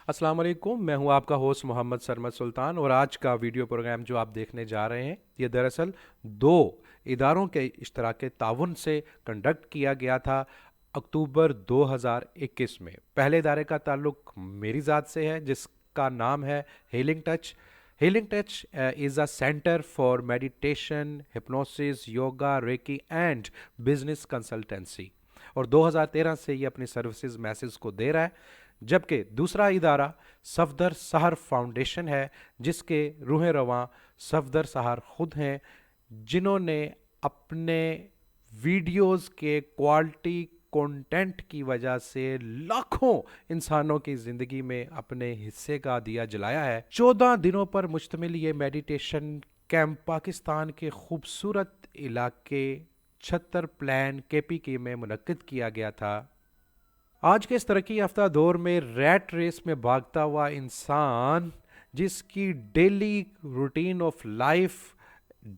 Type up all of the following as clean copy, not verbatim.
अस्सलाम वालेकुम। मैं हूं आपका होस्ट मोहम्मद सरमद सुल्तान और आज का वीडियो प्रोग्राम जो आप देखने जा रहे हैं ये दरअसल दो इदारों के इश्तराक ताउन से कंडक्ट किया गया था अक्टूबर 2021 में। पहले इदारे का ताल्लुक मेरी ज़ात से है जिसका नाम है healing touch. Healing touch is a centre for meditation, hypnosis, yoga, recce and business consultancy और 2013 से ये अपनी सर्विसेज मैसेज को दे रहा है। जबकि दूसरा इदारा सफदर सहर फाउंडेशन है जिसके रूह रवां सफदर सहर खुद हैं, जिन्होंने अपने वीडियोस के क्वालिटी कंटेंट की वजह से लाखों इंसानों की ज़िंदगी में अपने हिस्से का दिया जलाया है। 14 दिनों पर मुश्तमिल ये मेडिटेशन कैंप पाकिस्तान के खूबसूरत इलाके छत्तर प्लान केपीके में मुनक्किद किया गया था। आज के इस तरक्की याफ्ता दौर में रैट रेस में भागता हुआ इंसान जिसकी डेली रूटीन ऑफ लाइफ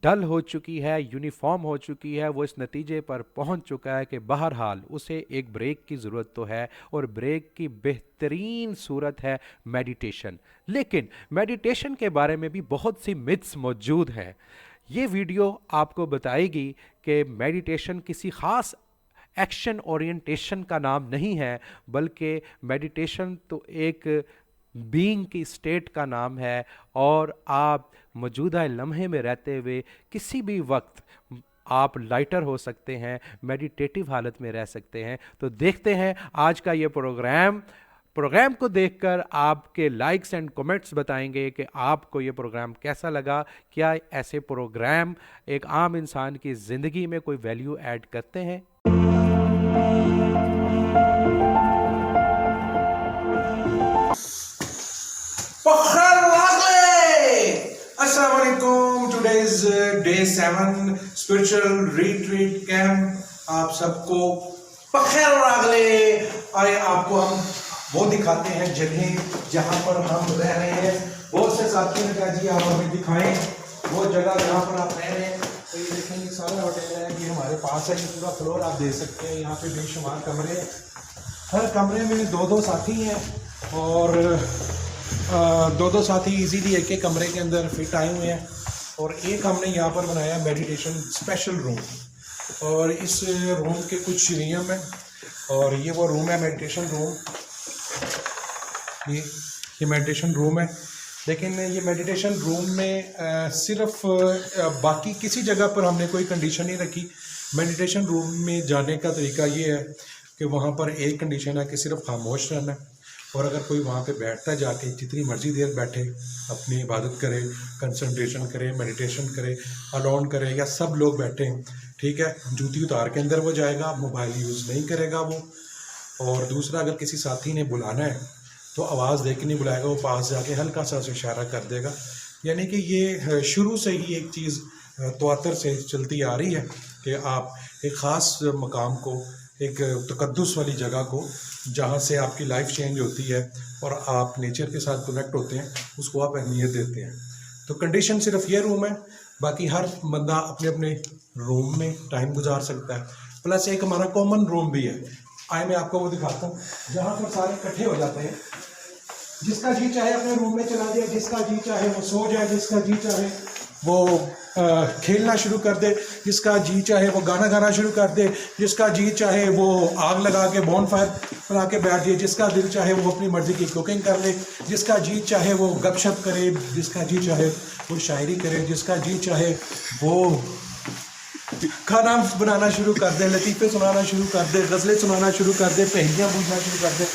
डल हो चुकी है, यूनिफॉर्म हो चुकी है, वो इस नतीजे पर पहुंच चुका है कि बहरहाल उसे एक ब्रेक की ज़रूरत तो है और ब्रेक की बेहतरीन सूरत है मेडिटेशन। लेकिन मेडिटेशन के बारे में भी बहुत सी मिथ्स मौजूद हैं। ये वीडियो आपको बताएगी कि मेडिटेशन किसी ख़ास एक्शन ओरिएंटेशन का नाम नहीं है, बल्कि मेडिटेशन तो एक बीइंग की स्टेट का नाम है और आप मौजूदा लम्हे में रहते हुए किसी भी वक्त आप लाइटर हो सकते हैं, मेडिटेटिव हालत में रह सकते हैं। तो देखते हैं आज का ये प्रोग्राम को देखकर आपके लाइक्स एंड कमेंट्स बताएंगे कि आपको ये प्रोग्राम कैसा लगा। क्या ऐसे प्रोग्राम एक आम इंसान की ज़िंदगी में कोई वैल्यू ऐड करते हैं? Assalamualaikum. Today is day 7 spiritual retreat camp. आप सबको बखैर रागले। आए आपको हम वो दिखाते हैं जगह जहाँ पर हम रह रहे हैं। बहुत से साथी ने कहा जी आप हमें दिखाएं वो जगह जहाँ पर आप रह रहे हैं। तो ये देखें ये सारा होटल है, ये हमारे पास है, ये पूरा फ्लोर आप देख सकते हैं। यहाँ पे बेशुमार कमरे, हर कमरे में दो साथी हैं और दो साथी इजीली एक एक कमरे के अंदर फिट आए हुए हैं। और एक हमने यहाँ पर बनाया मेडिटेशन स्पेशल रूम और इस रूम के कुछ नियम हैं और ये वो रूम है मेडिटेशन रूम। ये मेडिटेशन रूम है, लेकिन ये मेडिटेशन रूम में सिर्फ बाकी किसी जगह पर हमने कोई कंडीशन नहीं रखी। मेडिटेशन रूम में जाने का तरीका ये है कि वहाँ पर एक कंडीशन है कि सिर्फ खामोश रहना है और अगर कोई वहाँ पे बैठता है जाके जितनी मर्जी देर बैठे, अपनी इबादत करे, कंसंट्रेशन करे, मेडिटेशन करे, अलोन करे या सब लोग बैठे, ठीक है। जूती उतार के अंदर वो जाएगा, मोबाइल यूज़ नहीं करेगा वो। और दूसरा, अगर किसी साथी ने बुलाना है तो आवाज़ दे के नहीं बुलाएगा, वो पास जाके हल्का सा इशारा कर देगा। यानी कि ये शुरू से ही एक चीज़ तवातर से चलती आ रही है कि आप एक ख़ास मकाम को, एक तकद्दुस वाली जगह को, जहाँ से आपकी लाइफ चेंज होती है और आप नेचर के साथ कनेक्ट होते हैं, उसको आप अहमियत देते हैं। तो कंडीशन सिर्फ ये रूम है, बाकी हर बंदा अपने अपने रूम में टाइम गुजार सकता है। प्लस एक हमारा कॉमन रूम भी है। आए मैं आपको वो दिखाता हूँ जहाँ पर सारे इकट्ठे हो जाते हैं। जिसका जी चाहे अपने रूम में चला जाए, जिसका जी चाहे वो सो जाए, जिसका जी चाहे वो खेलना शुरू कर दे, जिसका जी चाहे वो गाना गाना शुरू कर दे, जिसका जी चाहे वो आग लगा के बॉन फायर बना के बैठ जाए, जिसका दिल चाहे वो अपनी मर्ज़ी की कुकिंग कर ले, जिसका जी चाहे वो गपशप करे, जिसका जी चाहे वो शायरी करे, जिसका जी चाहे वो खाना बनाना शुरू कर दे, लतीफ़े सुनाना शुरू कर दे, गज़लें सुनाना शुरू कर दे, पहेलियाँ पूछना शुरू कर दे।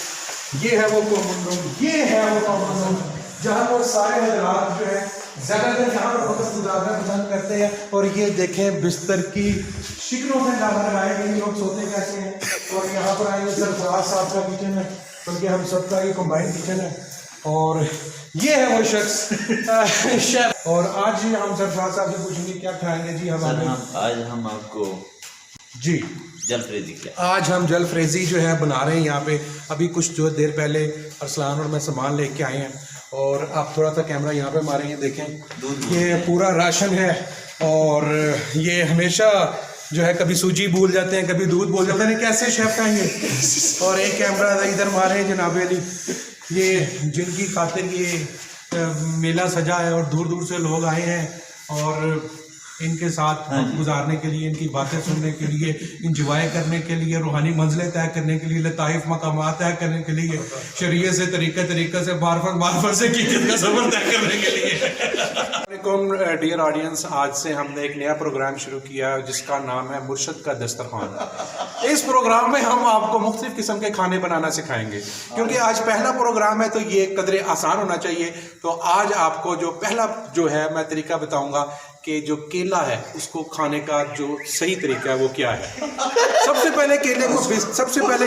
ये है वो कॉमन रूम, ये है वो कॉमन रूम जहाँ पर सारे हज़रात जो है ज़्यादातर यहाँ पर वक्त गुजारना पसंद करते हैं। और ये देखें बिस्तर की शिकलों में डाला लगाए गए लोग सोते कैसे हैं। और यहाँ पर आएंगे सरफराज साहब का किचन है, बल्कि हम सबका ये कंबाइंड किचन है। और ये है वो शख्स शेफ। और आज हम सरफराज साहब से पूछेंगे क्या खाएंगे जी हमारे। आज हम आपको जी जलफ्रेजी आज हम जलफ्रेजी जो है बना रहे हैं यहाँ पे। अभी कुछ जो देर पहले अरसलान और मैं सामान लेके आए हैं और आप थोड़ा सा कैमरा यहाँ पे मारेंगे, देखें ये पूरा राशन है। और ये हमेशा जो है कभी सूजी भूल जाते हैं, कभी दूध भूल जाते हैं, कैसे शेफ खाएंगे। और एक कैमरा इधर मारे जनाब अली, ये जिनकी खातिर ये मेला सजा है और दूर दूर से लोग आए हैं और इनके साथ वक्त गुजारने के लिए, इनकी बातें सुनने के लिए, इंजॉय करने के लिए, रूहानी मंजिलें तय करने के लिए, लताइफ मकामात तय करने के लिए, शरीयत से तरीके से मार्फत से कीमत का सफर तय करने के लिए। डियर ऑडियंस, आज से हमने एक नया प्रोग्राम शुरू किया है जिसका नाम है मुर्शद का दस्तरखान। इस प्रोग्राम में हम आपको मुख्तलिफ किस्म के खाने बनाना सिखाएंगे, क्योंकि आज पहला प्रोग्राम है तो ये कदरे आसान होना चाहिए। तो आज आपको जो पहला जो है मैं तरीका बताऊंगा कि जो केला है उसको खाने का जो सही तरीका है वो क्या है। सबसे पहले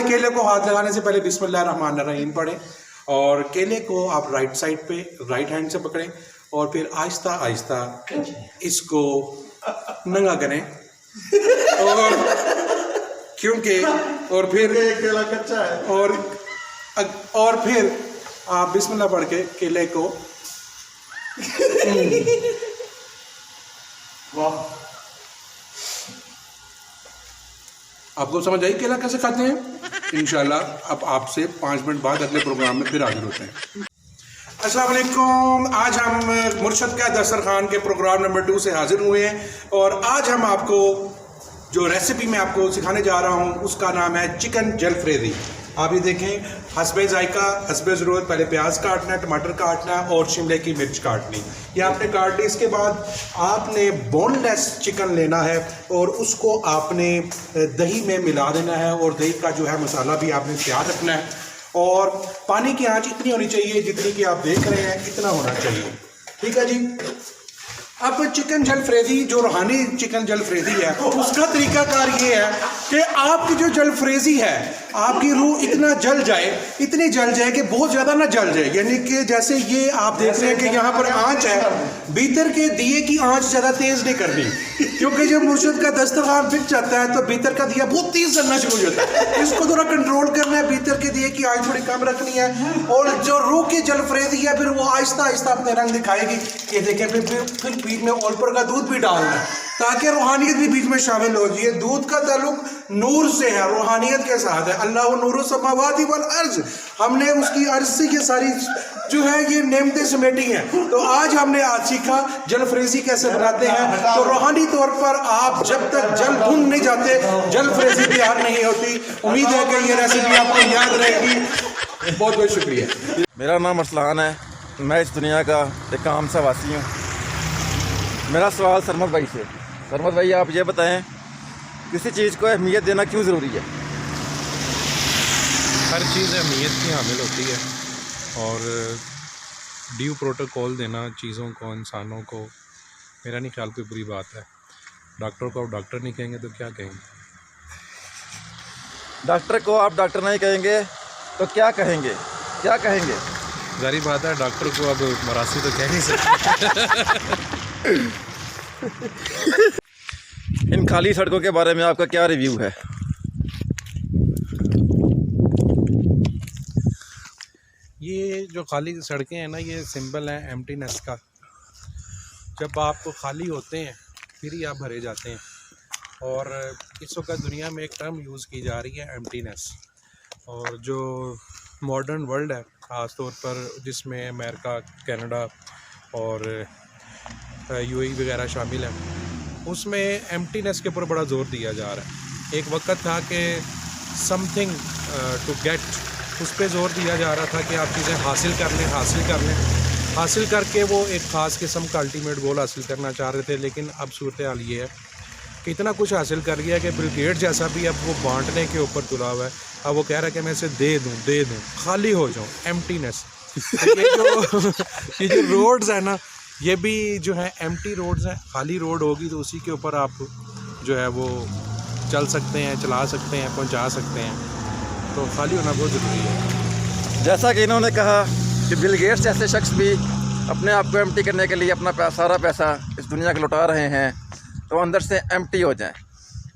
केले को हाथ लगाने से पहले बिस्मिल्लाहिर्रहमानिर्रहीम पढ़ें और केले को आप राइट साइड पे राइट हैंड से पकड़ें और फिर आहिस्ता आहिस्ता इसको नंगा करें और क्योंकि और फिर केला कच्चा है और फिर आप बिस्मिल्लाह पढ़ के केले को वाह, आपको समझ आई केला कैसे खाते हैं? इंशाल्लाह अब आपसे 5 मिनट बाद अगले प्रोग्राम में फिर हाजिर होते हैं। अस्सलाम वालेकुम। आज हम मुर्शद का दस्तरखान के प्रोग्राम नंबर 2 से हाजिर हुए हैं और आज हम आपको जो रेसिपी मैं आपको सिखाने जा रहा हूँ उसका नाम है चिकन जलफ्रेजी। आप ये देखें, हस्बे जायका हस्बे ज़रूरत पहले प्याज काटना है, टमाटर काटना है और शिमले की मिर्च काटनी। ये आपने काट ली। इसके बाद आपने बोनलेस चिकन लेना है और उसको आपने दही में मिला देना है और दही का जो है मसाला भी आपने तैयार रखना है और पानी की आंच इतनी होनी चाहिए जितनी कि आप देख रहे हैं, इतना होना चाहिए। ठीक है जी। अब चिकन जलफ्रेजी, जो रूहानी चिकन जलफ्रेजी है, उसका तरीकाकार ये है कि आपकी जो जलफ्रेजी है, आपकी रूह इतना जल जाए, इतनी जल जाए कि बहुत ज़्यादा ना जल जाए। यानी कि जैसे ये आप देख रहे हैं कि यहाँ पर आंच है, भीतर के दिए की आंच ज़्यादा तेज़ नहीं करनी, क्योंकि जब मुर्शद का दस्तरखान बिक जाता है तो भीतर का दिया बहुत तेज़ जलना शुरू हो जाता है। इसको थोड़ा कंट्रोल करना है, भीतर के दिए की आंच थोड़ी कम रखनी है और जो रूह की जलफ्रेजी है फिर वो आहिस्ता आहिस्ता अपने रंग दिखाएगी। ये देखें, फिर बीच में ओलपर का दूध भी डालना है ताकि रूहानियत भी बीच में शामिल हो जाए। दूध का ताल्लुक नूर से है, रूहानियत के साथ है। अल्लाह नूर समावाति वल अर्ज, हमने उसकी अर्ज से ये सारी जो है ये नेमतें समेटी हैं। तो आज हमने आज सीखा जलफ्रेजी कैसे बनाते हैं। तो रूहानी तौर पर आप जब तक जल भुन नहीं जाते जलफ्रेजी तैयार नहीं होती। उम्मीद है कि ये रेसिपी आपको याद रहेगी। बहुत बहुत शुक्रिया। मेरा नाम अरसलान है, मैं इस दुनिया का एक आम सा वासी हूँ। मेरा सवाल सरमद भाई से, सरमद भाई आप ये बताएं किसी चीज़ को अहमियत देना क्यों ज़रूरी है? हर चीज़ अहमियत की हामिल होती है और ड्यू प्रोटोकॉल देना चीज़ों को, इंसानों को, मेरा नहीं ख्याल कोई बुरी बात है। डॉक्टर को आप डॉक्टर नहीं कहेंगे तो क्या कहेंगे? डॉक्टर को आप डॉक्टर नहीं कहेंगे तो क्या कहेंगे? क्या कहेंगे? जारी बात है, डॉक्टर को अब मरासी तो कह नहीं सकते। इन खाली सड़कों के बारे में आपका क्या रिव्यू है? ये जो खाली सड़कें हैं ना, ये सिंबल है एम्प्टीनेस का। जब आप खाली होते हैं फिर ही आप भरे जाते हैं और इस वक्त दुनिया में एक टर्म यूज़ की जा रही है, एम्प्टीनेस। और जो मॉडर्न वर्ल्ड है, ख़ास तौर पर जिसमें अमेरिका, कनाडा और यूएई वगैरह शामिल है, उसमें एम्प्टीनेस के ऊपर बड़ा ज़ोर दिया जा रहा है। एक वक्त था कि समथिंग टू गेट, उस पर ज़ोर दिया जा रहा था कि आप चीज़ें हासिल करके वो एक ख़ास किस्म का अल्टीमेट गोल हासिल करना चाह रहे थे। लेकिन अब सूरत हाल ये है कि इतना कुछ हासिल कर लिया कि बिल गेट्स जैसा भी अब वो बांटने के ऊपर तुला हुआ है। अब वो कह रहा है कि मैं इसे दे दूँ, खाली हो जाऊँ, एम्प्टीनेस। ये जो रोड्स है ना, ये भी जो है एम्प्टी रोड्स हैं। खाली रोड होगी तो उसी के ऊपर आप जो है वो चल सकते हैं, चला सकते हैं, पहुंचा सकते हैं। तो खाली होना बहुत ज़रूरी है। जैसा कि इन्होंने कहा कि बिल गेट्स जैसे शख्स भी अपने आप को एम्प्टी करने के लिए अपना सारा पैसा इस दुनिया को लौटा रहे हैं तो अंदर से एम्प्टी हो जाएं।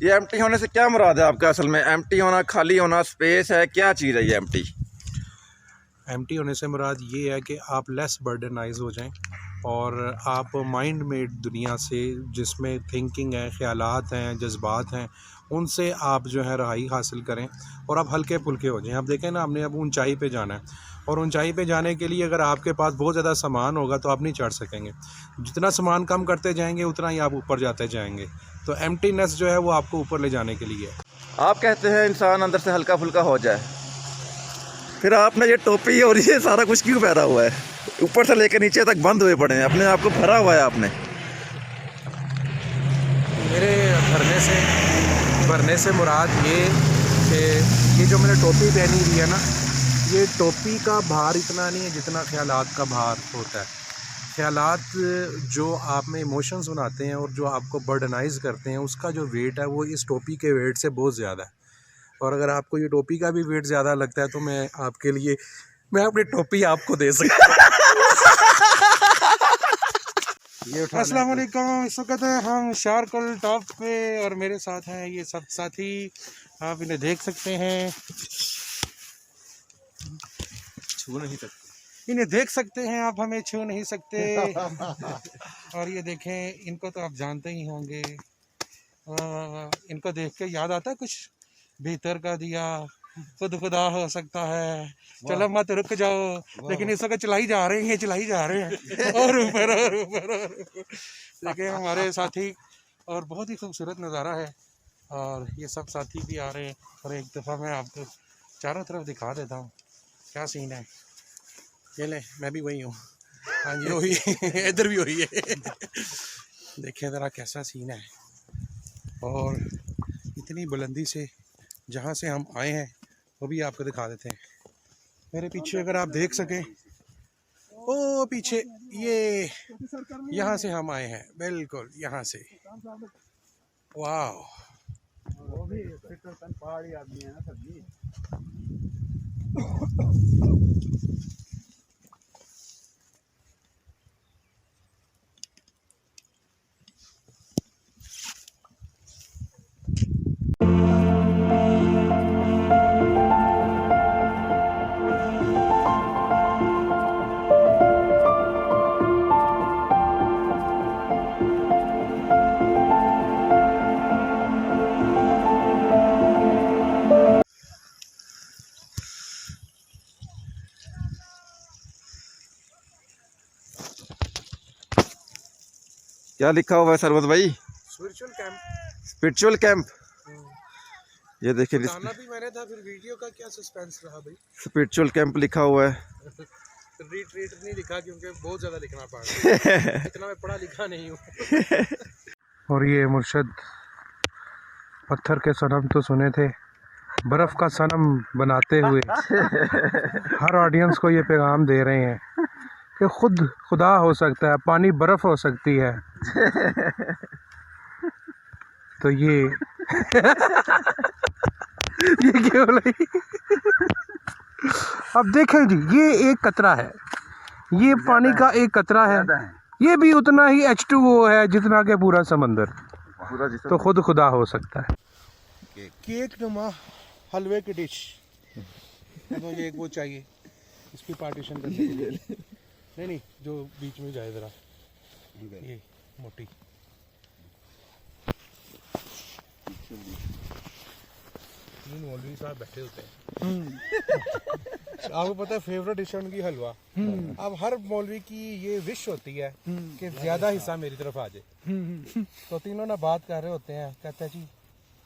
ये एम्प्टी होने से क्या मुराद है आपका? असल में एम्प्टी होना, खाली होना, स्पेस है, क्या चीज़ है ये एम्प्टी? एम्प्टी होने से मुराद ये है कि आप लेस बर्डनाइज हो जाएं और आप माइंड मेड दुनिया से, जिसमें थिंकिंग है, ख्यालात हैं, जज्बात हैं, उनसे आप जो है रहाई हासिल करें और आप हल्के फुल्के हो जाएं। आप देखें ना, हमने अब ऊंचाई पे जाना है और ऊंचाई पे जाने के लिए अगर आपके पास बहुत ज़्यादा सामान होगा तो आप नहीं चढ़ सकेंगे। जितना सामान कम करते जाएंगे उतना ही आप ऊपर जाते जाएंगे। तो एम्प्टीनेस जो है वो आपको ऊपर ले जाने के लिए है। आप कहते हैं इंसान अंदर से हल्का फुल्का हो जाए, फिर आपने ये टोपी और ये सारा कुछ क्यों पहना हुआ है? ऊपर से लेकर नीचे तक बंद हुए पड़े हैं, अपने आप को भरा हुआ है आपने। मेरे भरने से मुराद ये कि ये जो मैंने टोपी पहनी हुई है ना, ये टोपी का भार इतना नहीं है जितना ख्यालात का भार होता है। ख्यालात जो आप में इमोशंस बनाते हैं और जो आपको बर्डनाइज करते हैं, उसका जो वेट है वो इस टोपी के वेट से बहुत ज़्यादा है। और अगर आपको ये टोपी का भी वेट ज़्यादा लगता है तो मैं अपनी टोपी आपको दे सकता हूँ। अस्सलाम वालेकुम। इस वक्त हम शारकुल टॉप पे और मेरे साथ हैं ये सब साथी, आप इन्हें देख सकते हैं, छू नहीं सकते, इन्हें देख सकते हैं आप, हमें छू नहीं सकते। और ये देखें, इनको तो आप जानते ही होंगे। इनको देख के याद आता है कुछ, भीतर का दिया खुद खुदा हो सकता है, चलो मत रुक जाओ, लेकिन इस वक्त चलाई जा रहे हैं और ऊपर देखिए हमारे साथी। और बहुत ही खूबसूरत नज़ारा है और ये सब साथी भी आ रहे हैं। और एक दफ़ा मैं आपको चारों तरफ दिखा देता हूँ क्या सीन है। ये ले, मैं भी वही हूँ। हाँ जी, वही इधर भी वही है। देखिए ज़रा कैसा सीन है। और इतनी बुलंदी से जहाँ से हम आए हैं वो भी आपको दिखा देते हैं। मेरे पीछे अगर आप देख सकें, ओ पीछे ये, यहाँ से हम आए हैं, बिल्कुल यहाँ से। वाह, वो भी पहाड़ी आदमी है ना सर जी। क्या लिखा हुआ है सरवत भाई? Spiritual camp. Spiritual camp. ये देखिए, बताना भी मैंने था, फिर वीडियो का क्या सस्पेंस रहा भाई। स्पिरिचुअल कैंप लिखा हुआ है। रिट्रीट नहीं लिखा क्योंकि बहुत ज़्यादा लिखना पड़ रहा है। इतना मैं पढ़ा लिखा नहीं हूँ। और ये मुर्शद पत्थर के सनम तो सुने थे, बर्फ़ का सनम बनाते हुए हर ऑडियंस को ये पैगाम दे रहे हैं कि खुद खुदा हो सकता है, पानी बर्फ़ हो सकती है। तो ये ये क्यों नहीं? अब देखें जी, ये एक कतरा है, ये पानी का एक कतरा है, ये भी उतना ही H2O है जितना के पूरा समंदर। तो खुद खुदा हो सकता है। केक नुमा हलवे की डिश, मुझे एक वो चाहिए इसकी पार्टीशन करने के लिए। नहीं, जो बीच में जाए ज़रा, ये मोटी। मौलवी साहब बैठे होते हैं। आपको पता है फेवरेट डिश है उनकी हलवा। अब हर मौलवी की ये विश होती है कि ज़्यादा हिस्सा मेरी तरफ आ जाए। तो तीनों ना बात कर रहे होते हैं, कहते हैं जी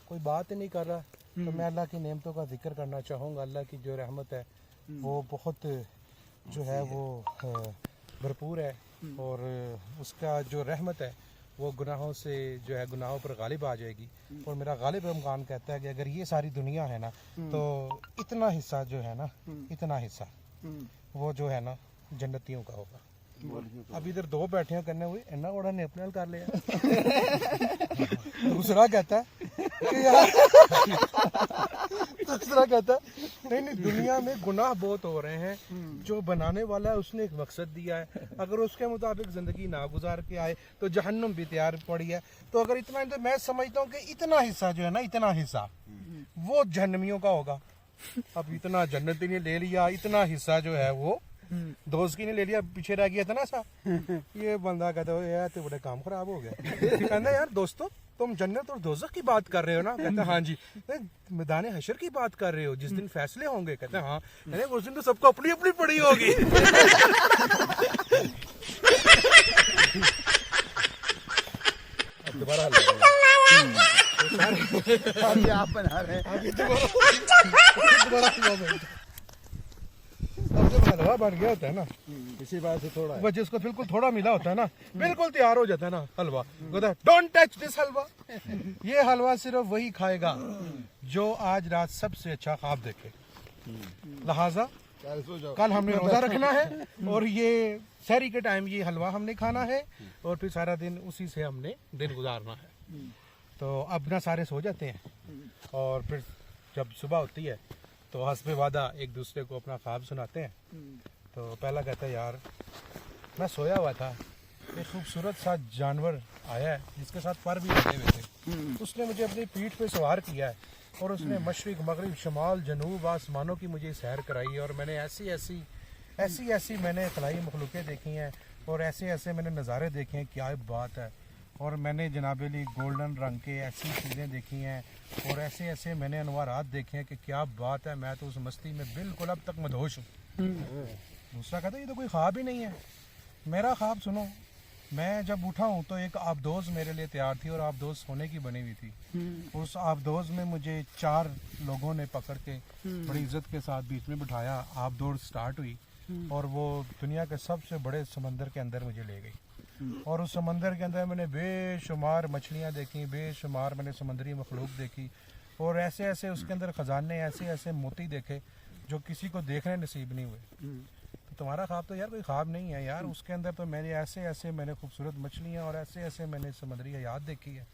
कोई बात ही नहीं कर रहा, तो मैं अल्लाह की नेमतों का जिक्र करना चाहूँगा। अल्लाह की जो रहमत है वो बहुत जो है वो भरपूर है, और उसका जो रहमत है वो गुनाहों से जो है गुनाहों पर गालिब आ जाएगी। और मेरा गालिब इम्कान कहता है कि अगर ये सारी दुनिया है ना, तो इतना हिस्सा जो है ना, इतना हिस्सा वो जो है ना जन्नतियों का होगा। अब इधर दो बैठे हैं करने हुए, इन्ना बड़ा ने अपने कर लिया। दूसरा कहता है कि यार दूसरा कहता है नहीं, दुनिया में गुनाह बहुत हो रहे हैं, जो बनाने वाला है उसने एक मकसद दिया है, अगर उसके मुताबिक जिंदगी ना गुजार के आए तो जहन्नुम भी तैयार पड़ी है। तो अगर इतना, तो मैं समझता हूँ कि इतना हिस्सा जो है ना, इतना हिस्सा वो जहन्नमियों का होगा। अब इतना जन्नती ने ले लिया, इतना हिस्सा जो है वो दोस्त की ने ले लिया, पीछे रह गया था ना सा। ये बंदा कहता है यार तो बड़े काम खराब हो गया। कहता यार दोस्तों तुम जन्नत और दोज़ख की बात कर रहे हो ना? कहते हैं हाँ जी। मैदान हशर की बात कर रहे हो जिस दिन फैसले होंगे? कहते हैं हाँ। कहते हैं उस दिन तो सबको अपनी अपनी पड़ी होगी। दोबारा आप बना रहे हैं। अब जब हलवा बन गया होता है ना, इसी बात से थोड़ा वो जिसको बिल्कुल थोड़ा मिला होता है ना, बिल्कुल तैयार हो जाता है ना हलवा, कहता है डोंट टच दिस हलवा। ये हलवा सिर्फ वही खाएगा जो आज रात सबसे अच्छा ख्वाब देखे। लिहाजा कल हमने रोजा रखना है और ये सहरी के टाइम ये हलवा हमने खाना है और फिर सारा दिन उसी से हमने दिन गुजारना है। तो अब ना सारे सो जाते हैं और फिर जब सुबह होती है तो हस्बे वादा एक दूसरे को अपना ख्वाब सुनाते हैं। तो पहला कहता है यार मैं सोया हुआ था, एक खूबसूरत सा जानवर आया है जिसके साथ पर भी लगे हुए थे, उसने मुझे अपनी पीठ पे सवार किया है और उसने मशरिक मगरिब शमाल जनूब आसमानों की मुझे सैर कराई है और मैंने ऐसी मैंने खलाई मखलूक़ें देखी हैं और ऐसे मैंने नज़ारे देखे हैं, क्या बात है। और मैंने जनाबेली गोल्डन रंग के ऐसी चीज़ें देखी हैं और ऐसे मैंने अनवारात देखे हैं कि क्या बात है, मैं तो उस मस्ती में बिल्कुल अब तक मदहोश हूँ। दूसरा कहता है ये तो कोई ख्वाब ही नहीं है, मेरा ख्वाब सुनो। मैं जब उठा हूँ तो एक आबदोज़ मेरे लिए तैयार थी और आबदोज़ सोने की बनी हुई थी। उस आबदोज़ में मुझे 4 लोगों ने पकड़ के बड़ी इज्जत के साथ बीच में बिठाया। आबदोज़ स्टार्ट हुई और वो दुनिया के सबसे बड़े समंदर के अंदर मुझे ले गई और उस समंदर के अंदर मैंने बेशुमार मछलियाँ देखी, बेशुमार मैंने समुद्री मखलूक देखी और ऐसे उसके अंदर ख़जाने ऐसे मोती देखे जो किसी को देखने नसीब नहीं हुए। तो तुम्हारा ख्वाब तो यार कोई ख्वाब नहीं है यार, उसके अंदर तो मैंने ऐसे मैंने खूबसूरत मछलियाँ और ऐसे मैंने समुद्री हयात देखी है।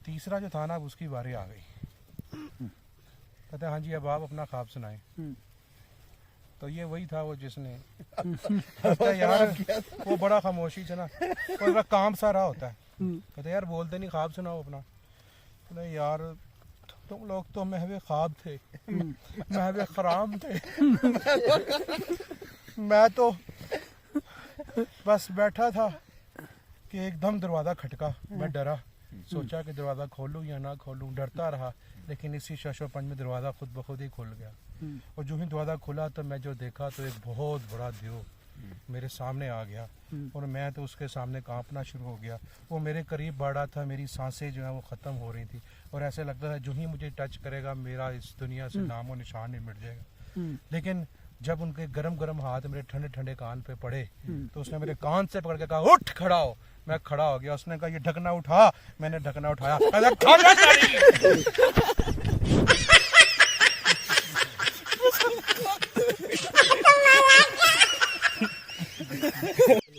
तीसरा जो था ना, अब उसकी बारी आ गई। कहते हाँ जी अब आप अपना ख्वाब सुनाएं। तो ये वही था वो जिसने यार वो बड़ा खामोशी से ना वो काम सा रहा होता है। कहते यार बोलते नहीं, ख्वाब सुनाओ अपना। कहते यार तुम लोग तो महवे ख्वाब थे, महवे खराम थे। मैं तो बस बैठा था कि एकदम दरवाज़ा खटका, मैं डरा, सोचा कि दरवाज़ा खोलूं या ना खोलूं, डरता रहा, लेकिन इसी शशोपन में दरवाज़ा खुद ब खुद ही खुल गया। और जो ही दरवाज़ा खुला तो मैं जो देखा तो एक बहुत बड़ा देव मेरे सामने आ गया और मैं तो उसके सामने कांपना शुरू हो गया। वो मेरे करीब बढ़ा था, मेरी सांसें जो है वो ख़त्म हो रही थी और ऐसे लगता था जो ही मुझे टच करेगा मेरा इस दुनिया से नामो निशान ही मिट जाएगा। लेकिन जब उनके गरम हाथ मेरे ठंडे ठंडे कान पे पड़े तो उसने मेरे कान से पकड़ के कहा उठ खड़ा हो। मैं खड़ा हो गया। उसने कहा ये ढकना उठा, मैंने ढकना उठाया।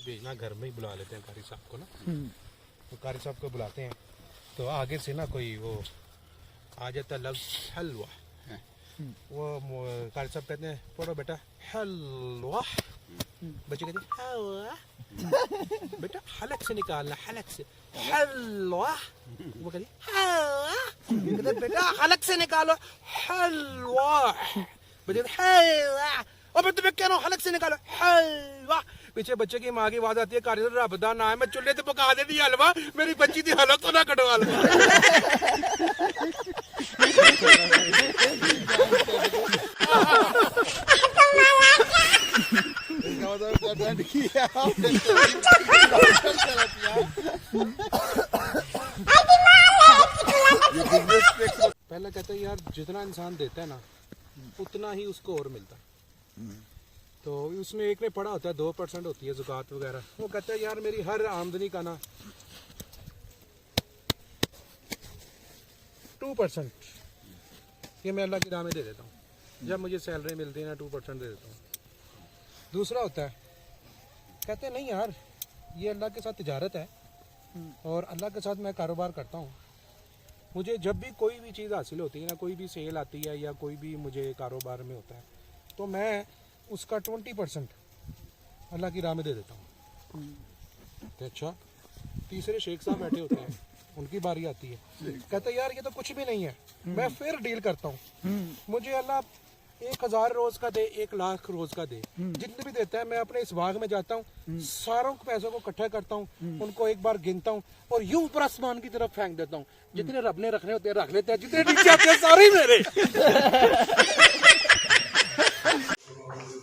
भेजना घर में ही बुला लेते हैं कारी साहब को ना, तो कारी साहब को बुलाते हैं तो आगे से ना कोई वो आ जाता लफ्ज़ हलवा। वो कारी साहब कहते हैं पढ़ो बेटा हलवा, बच्चे कहते हैं हलवा, बेटा हलक से निकालना, हलक से हलवा। वो कहती हलवा, बेटा हलक से निकालो हलवा, बच्चे हलवा, और मैं तुम्हें कह रहा हूँ हलक से निकालो हलवा। पीछे बच्चे की माँ की आवाज आती है कारी रब दा ना है, मैं चूल्हे से पका देती हलवा, मेरी बच्ची थी हलक तो ना कटवा लो। पहले कहते हैं यार जितना इंसान देता है ना उतना ही उसको और मिलता है। तो उसमें एक में पड़ा होता है 2% होती है ज़कात वगैरह। वो कहता है यार मेरी हर आमदनी का ना 2% ये मैं अल्लाह की राह में दे देता हूँ। जब मुझे सैलरी मिलती है ना 2% दे देता हूँ। दूसरा होता है कहते हैं नहीं यार ये अल्लाह के साथ तिजारत है और अल्लाह के साथ मैं कारोबार करता हूँ। मुझे जब भी कोई भी चीज़ हासिल होती है ना, कोई भी सेल आती है या कोई भी मुझे कारोबार में होता है तो मैं उसका 20% अल्लाह की राह में दे देता हूँ। तो अच्छा तीसरे शेख साहब बैठे होते हैं, उनकी बारी आती है, कहते यार ये तो कुछ भी नहीं है, मैं फिर डील करता हूँ। मुझे अल्लाह 1000 रोज का दे, 1 लाख रोज का दे, जितने भी देता है, मैं अपने इस बाग में जाता हूँ, सारों पैसों को इकट्ठा करता हूँ, उनको एक बार गिनता हूँ और यूं ऊपर आसमान की तरफ फेंक देता हूँ। जितने रब ने रखने होते हैं रख लेते हैं, जितने नीचे आते हैं सारे मेरे।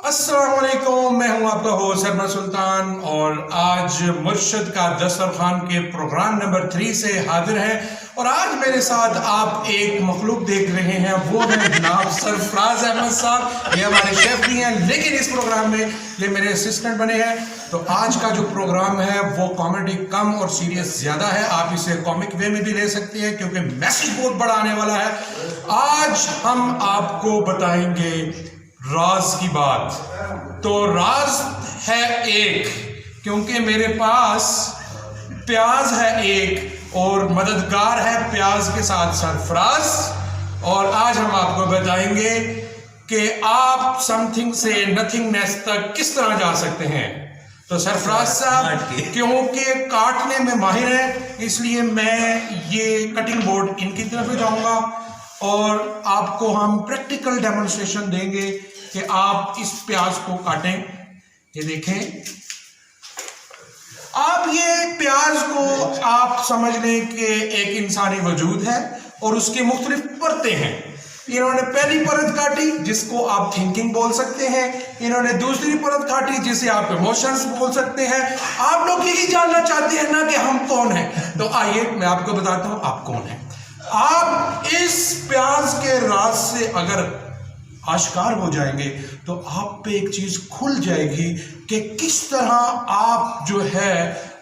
अस्सलाम वालेकुम, मैं हूं आपका होस्ट सरमद सुल्तान और आज मुर्शद का दस्तरखान के प्रोग्राम नंबर 3 से हाजिर हैं। और आज मेरे साथ आप एक मखलूक देख रहे हैं, वो है जनाब सरफराज अहमद साहब। ये हमारे शेफ भी हैं, लेकिन इस प्रोग्राम में ये मेरे असिस्टेंट बने हैं। तो आज का जो प्रोग्राम है वो कॉमेडी कम और सीरियस ज़्यादा है। आप इसे कॉमिक वे में भी ले सकते हैं क्योंकि मैसेज बहुत बड़ा आने वाला है। आज हम आपको बताएंगे राज की बात। तो राज है एक, क्योंकि मेरे पास प्याज है एक और मददगार है प्याज के साथ सरफराज। और आज हम आपको बताएंगे कि आप समथिंग से नथिंगनेस तक किस तरह जा सकते हैं। तो सरफराज साहब क्योंकि काटने में माहिर है, इसलिए मैं ये कटिंग बोर्ड इनकी तरफ ही जाऊंगा और आपको हम प्रैक्टिकल डेमोन्स्ट्रेशन देंगे कि आप इस प्याज को काटें। ये देखें आप, ये प्याज को आप समझ लें कि एक इंसानी वजूद है और उसकी मुख्तलिफ परतें हैं। इन्होंने पहली परत काटी जिसको आप थिंकिंग बोल सकते हैं, इन्होंने दूसरी परत काटी जिसे आप इमोशंस बोल सकते हैं। आप लोग यही जानना चाहते हैं ना कि हम कौन हैं, तो आइए मैं आपको बताता हूं आप कौन हैं। आप इस प्याज के राज से अगर आश्कार हो जाएंगे तो आप पे एक चीज खुल जाएगी कि किस तरह आप जो है